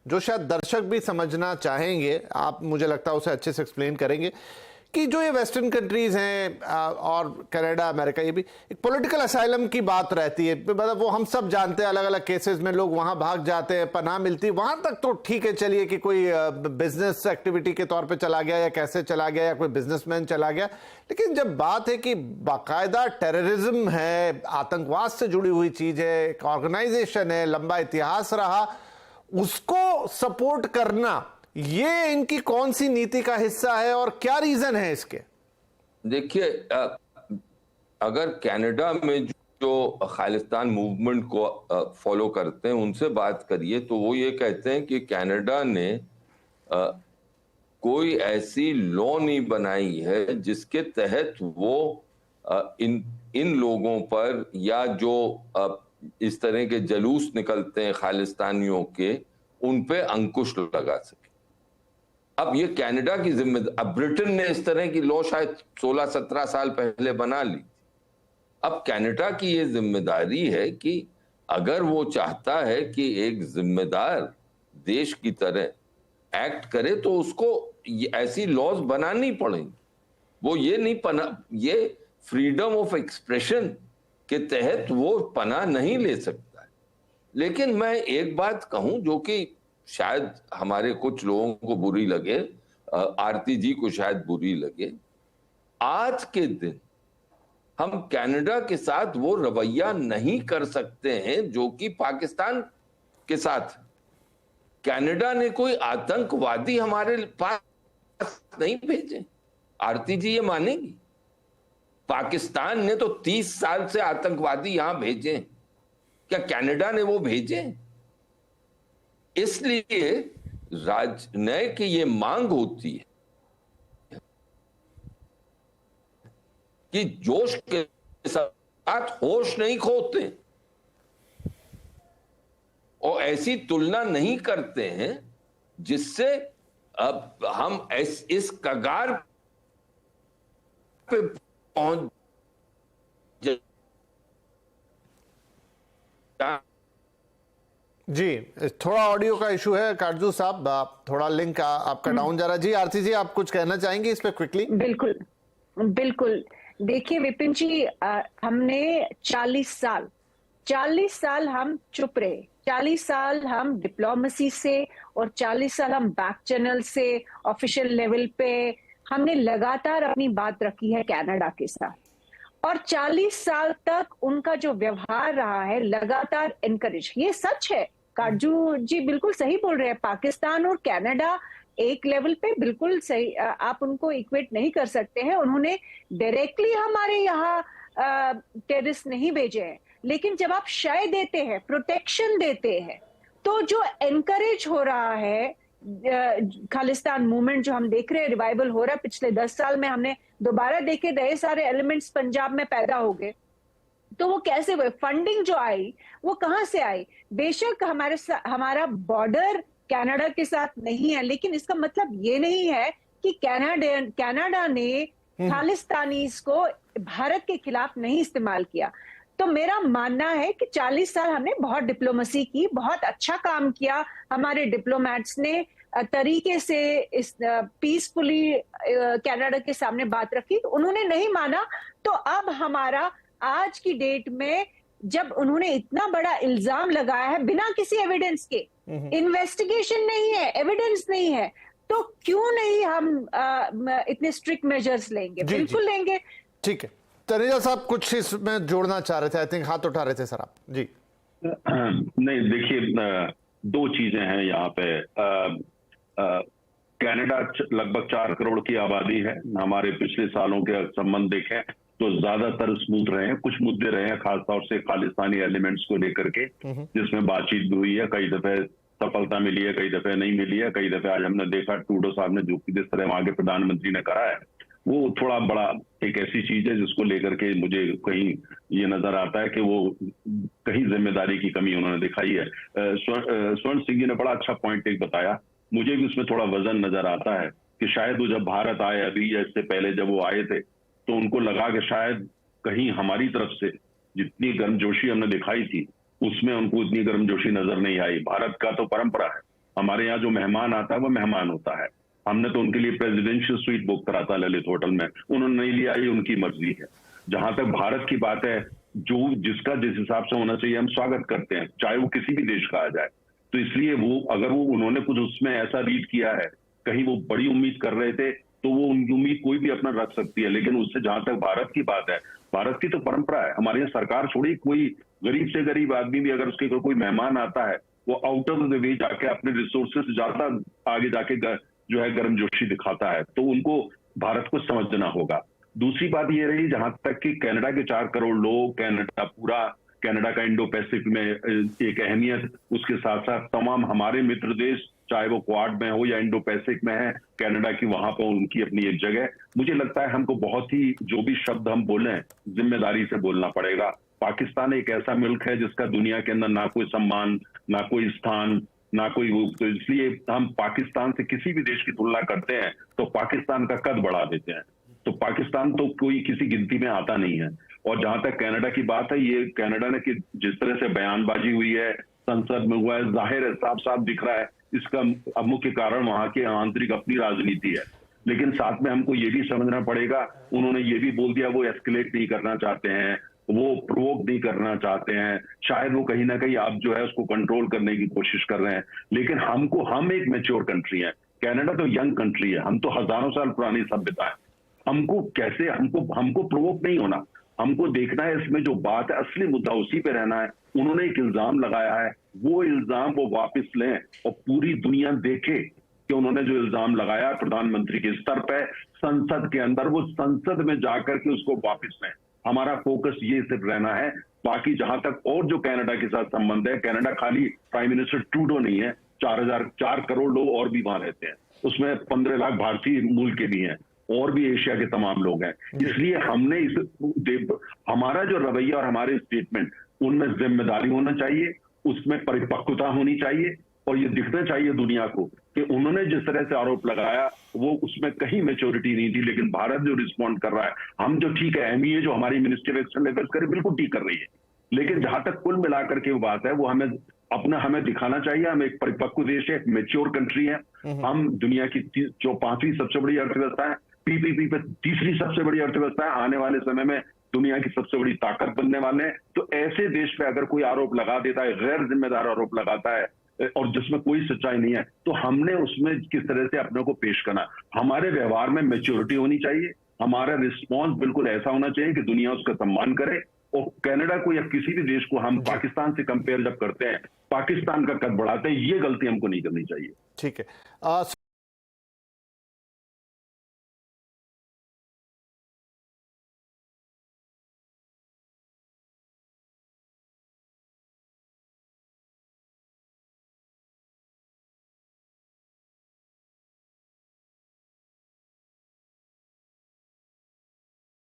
जो शायद दर्शक भी समझना चाहेंगे, आप मुझे लगता है उसे अच्छे से एक्सप्लेन करेंगे कि जो ये वेस्टर्न कंट्रीज हैं और कनाडा, अमेरिका, ये भी एक पॉलिटिकल असाइलम की बात रहती है। मतलब वो हम सब जानते हैं, अलग अलग केसेस में लोग वहां भाग जाते हैं, पनाह मिलती है, वहां तक तो ठीक है, चलिए कि कोई बिजनेस एक्टिविटी के तौर पे चला गया या कैसे चला गया या कोई बिजनेसमैन चला गया। लेकिन जब बात है कि बाकायदा टेररिज्म है, आतंकवाद से जुड़ी हुई चीज है, एक ऑर्गेनाइजेशन है, लंबा इतिहास रहा, उसको सपोर्ट करना, ये इनकी कौन सी नीति का हिस्सा है और क्या रीजन है इसके? देखिए, अगर कनाडा में जो खालिस्तान मूवमेंट को फॉलो करते हैं उनसे बात करिए तो वो ये कहते हैं कि कनाडा ने कोई ऐसी लॉ नहीं बनाई है जिसके तहत वो इन लोगों पर या जो इस तरह के जलूस निकलते हैं खालिस्तानियों के, उन पे अंकुश लगा सके। अब ये कनाडा की जिम्मेदारी, अब ब्रिटेन ने इस तरह की लॉ शायद 16-17 साल पहले बना ली। अब कनाडा की ये जिम्मेदारी है कि अगर वो चाहता है कि एक जिम्मेदार देश की तरह एक्ट करे तो उसको ऐसी लॉज बनानी पड़ेंगी। वो ये नहीं ये फ्रीडम ऑफ एक्सप्रेशन के तहत वो पनाह नहीं ले सकता है। लेकिन मैं एक बात कहूं जो कि शायद हमारे कुछ लोगों को बुरी लगे, आरती जी को शायद बुरी लगे, आज के दिन हम कनाडा के साथ वो रवैया नहीं कर सकते हैं जो कि पाकिस्तान के साथ। कनाडा ने कोई आतंकवादी हमारे पास नहीं भेजे, आरती जी ये मानेगी? पाकिस्तान ने तो 30 साल से आतंकवादी यहां भेजे, क्या कनाडा ने वो भेजे? इसलिए राजनय की ये मांग होती है कि जोश के साथ होश नहीं खोते और ऐसी तुलना नहीं करते हैं जिससे अब हम इस कगार पे पहुंच जी, थोड़ा ऑडियो का इशू है काटजू साहब, थोड़ा लिंक आपका डाउन जा रहा है। जी आरती जी, आप कुछ कहना चाहेंगे इस पे क्विकली? बिल्कुल बिल्कुल। देखिए विपिन जी, हमने 40 साल हम चुप रहे, 40 साल हम डिप्लोमेसी से और 40 साल हम बैक चैनल से ऑफिशियल लेवल पे हमने लगातार अपनी बात रखी है कनाडा के साथ, और 40 साल तक उनका जो व्यवहार रहा है लगातार एनकरेज। ये सच है, काजू जी बिल्कुल सही बोल रहे हैं। पाकिस्तान और कनाडा एक लेवल पे बिल्कुल सही, आप उनको इक्वेट नहीं कर सकते हैं। उन्होंने डायरेक्टली हमारे यहाँ टेररिस्ट नहीं भेजे हैं, लेकिन जब आप शय देते हैं, प्रोटेक्शन देते हैं, तो जो एनकरेज हो रहा है खालिस्तान मूवमेंट जो हम देख रहे हैं, रिवाइवल हो रहा है पिछले 10 साल में, हमने दोबारा देखे नए सारे एलिमेंट्स पंजाब में पैदा हो गए। तो वो कैसे हुए? फंडिंग जो आई वो कहां से आई? बेशक हमारा बॉर्डर कनाडा के साथ नहीं है, लेकिन इसका मतलब ये नहीं है कि कनाडा ने खालिस्तानीज को भारत के खिलाफ नहीं इस्तेमाल किया। तो मेरा मानना है कि 40 साल हमने बहुत डिप्लोमेसी की, बहुत अच्छा काम किया। हमारे डिप्लोमेट्स ने तरीके से इस पीसफुली कनाडा के सामने बात रखी, तो उन्होंने नहीं माना। तो अब हमारा आज की डेट में जब उन्होंने इतना बड़ा इल्जाम लगाया है बिना किसी एविडेंस के, इन्वेस्टिगेशन नहीं है, एविडेंस नहीं है, तो क्यों नहीं हम इतने स्ट्रिक्ट मेजर्स लेंगे? बिल्कुल लेंगे। ठीक है, तनेजा साहब कुछ इसमें जोड़ना चाह रहे थे, आई थिंक हाथ उठा रहे थे सर आप। जी नहीं, देखिए दो चीजें हैं यहाँ पे। कनाडा लगभग 4 करोड़ की आबादी है। हमारे पिछले सालों के संबंध देखें तो ज्यादातर स्मूथ रहे हैं। कुछ मुद्दे रहे हैं खासतौर से खालिस्तानी एलिमेंट्स को लेकर के, जिसमें बातचीत भी हुई है, कई दफे सफलता मिली है, कई दफे नहीं मिली है। कई दफे आज हमने देखा ट्रूडो साहब ने जो जिस तरह वहां के प्रधानमंत्री ने करा है, वो थोड़ा बड़ा एक ऐसी चीज है जिसको लेकर के मुझे कहीं ये नजर आता है कि वो कहीं जिम्मेदारी की कमी उन्होंने दिखाई है। स्वर्ण सिंह जी ने बड़ा अच्छा पॉइंट एक बताया, मुझे भी उसमें थोड़ा वजन नजर आता है कि शायद वो जब भारत आए, अभी या इससे पहले जब वो आए थे, तो उनको लगा कि शायद कहीं हमारी तरफ से जितनी गर्मजोशी हमने दिखाई थी उसमें उनको इतनी गर्मजोशी नजर नहीं आई। भारत का तो परंपरा है हमारे यहाँ जो मेहमान आता है वो मेहमान होता है। हमने तो उनके लिए प्रेसिडेंशियल स्वीट बुक करा था ललित होटल में, उन्होंने नहीं लिया, ये उनकी मर्जी है। जहां तक भारत की बात है, जो जिसका जिस हिसाब से होना चाहिए हम स्वागत करते हैं, चाहे वो किसी भी देश का आ जाए। तो इसलिए वो अगर वो उन्होंने कुछ उसमें ऐसा रीड किया है, कहीं वो बड़ी उम्मीद कर रहे थे, तो वो उनकी उम्मीद कोई भी अपना रख सकती है। लेकिन उससे जहां तक भारत की बात है, भारत की तो परंपरा है, हमारे यहाँ सरकार छोड़ी, कोई गरीब से गरीब आदमी भी अगर उसके कोई मेहमान आता है, वो आउट ऑफ द वे जाके अपने रिसोर्सेस से ज्यादा आगे जाके जो है गर्मजोशी दिखाता है। तो उनको भारत को समझना होगा। दूसरी बात ये रही जहां तक कि कनाडा के 4 करोड़ लोग, कनाडा का इंडो पैसिफिक में एक अहमियत, उसके साथ साथ तमाम हमारे मित्र देश, चाहे वो क्वाड में हो या इंडो पैसिफिक में है, कनाडा की वहां पर उनकी अपनी एक जगह। मुझे लगता है हमको बहुत ही, जो भी शब्द हम बोलें, जिम्मेदारी से बोलना पड़ेगा। पाकिस्तान एक ऐसा मुल्क है जिसका दुनिया के अंदर ना कोई सम्मान, ना कोई स्थान, ना कोई, तो इसलिए हम पाकिस्तान से किसी भी देश की तुलना करते हैं तो पाकिस्तान का कद बढ़ा देते हैं। तो पाकिस्तान तो कोई किसी गिनती में आता नहीं है। और जहां तक कनाडा की बात है, ये कनाडा ने कि जिस तरह से बयानबाजी हुई है, संसद में हुआ है, जाहिर है, साफ साफ दिख रहा है, इसका अब मुख्य कारण वहां के आंतरिक अपनी राजनीति है। लेकिन साथ में हमको ये भी समझना पड़ेगा, उन्होंने ये भी बोल दिया वो एस्केलेट नहीं करना चाहते हैं, वो प्रोवोक नहीं करना चाहते हैं, शायद वो कहीं ना कहीं आप जो है उसको कंट्रोल करने की कोशिश कर रहे हैं। लेकिन हम एक मैच्योर कंट्री है, कनाडा तो यंग कंट्री है, हम तो हजारों साल पुरानी सभ्यता है। हमको कैसे, हमको प्रोवोक नहीं होना, हमको देखना है इसमें जो बात है, असली मुद्दा उसी पे रहना है। उन्होंने एक इल्जाम लगाया है, वो इल्जाम वो वापस लें और पूरी दुनिया देखे कि उन्होंने जो इल्जाम लगाया प्रधानमंत्री के स्तर पे, संसद के अंदर, वो संसद में जाकर के उसको वापस लें। हमारा फोकस ये सिर्फ रहना है। बाकी जहां तक और जो कनाडा के साथ संबंध है, कनाडा खाली प्राइम मिनिस्टर ट्रूडो नहीं है, 4 करोड़ लोग और भी वहां रहते हैं, उसमें 15 लाख भारतीय मूल के भी हैं, और भी एशिया के तमाम लोग हैं। इसलिए हमने हमारा जो रवैया और हमारे स्टेटमेंट, उनमें जिम्मेदारी होना चाहिए, उसमें परिपक्वता होनी चाहिए, और ये दिखना चाहिए दुनिया को कि उन्होंने जिस तरह से आरोप लगाया वो उसमें कहीं मैच्योरिटी नहीं थी। लेकिन भारत जो रिस्पॉन्ड कर रहा है, हम जो ठीक है, एमईए जो हमारी मिनिस्ट्री ऑफ एक्सटर्नल अफेयर्स करे, बिल्कुल ठीक कर रही है। लेकिन जहां तक कुल मिलाकर के वो बात है, वो हमें दिखाना चाहिए हम एक परिपक्व देश है, एक मैच्योर कंट्री है। हम दुनिया की जो 5वीं सबसे बड़ी अर्थव्यवस्था है, पीपीपी पे 3री सबसे बड़ी अर्थव्यवस्था है, आने वाले समय में दुनिया की सबसे बड़ी ताकत बनने वाले हैं। तो ऐसे देश पे अगर कोई आरोप लगा देता है, गैर जिम्मेदार आरोप लगाता है, और जिसमें कोई सच्चाई नहीं है, तो हमने उसमें किस तरह से अपने को पेश करना, हमारे व्यवहार में मैच्योरिटी होनी चाहिए, हमारा रिस्पॉन्स बिल्कुल ऐसा होना चाहिए कि दुनिया उसका सम्मान करे। और कनाडा को या किसी भी देश को हम पाकिस्तान से कंपेयर जब करते हैं, पाकिस्तान का कद बढ़ाते हैं, ये गलती हमको नहीं करनी चाहिए। ठीक है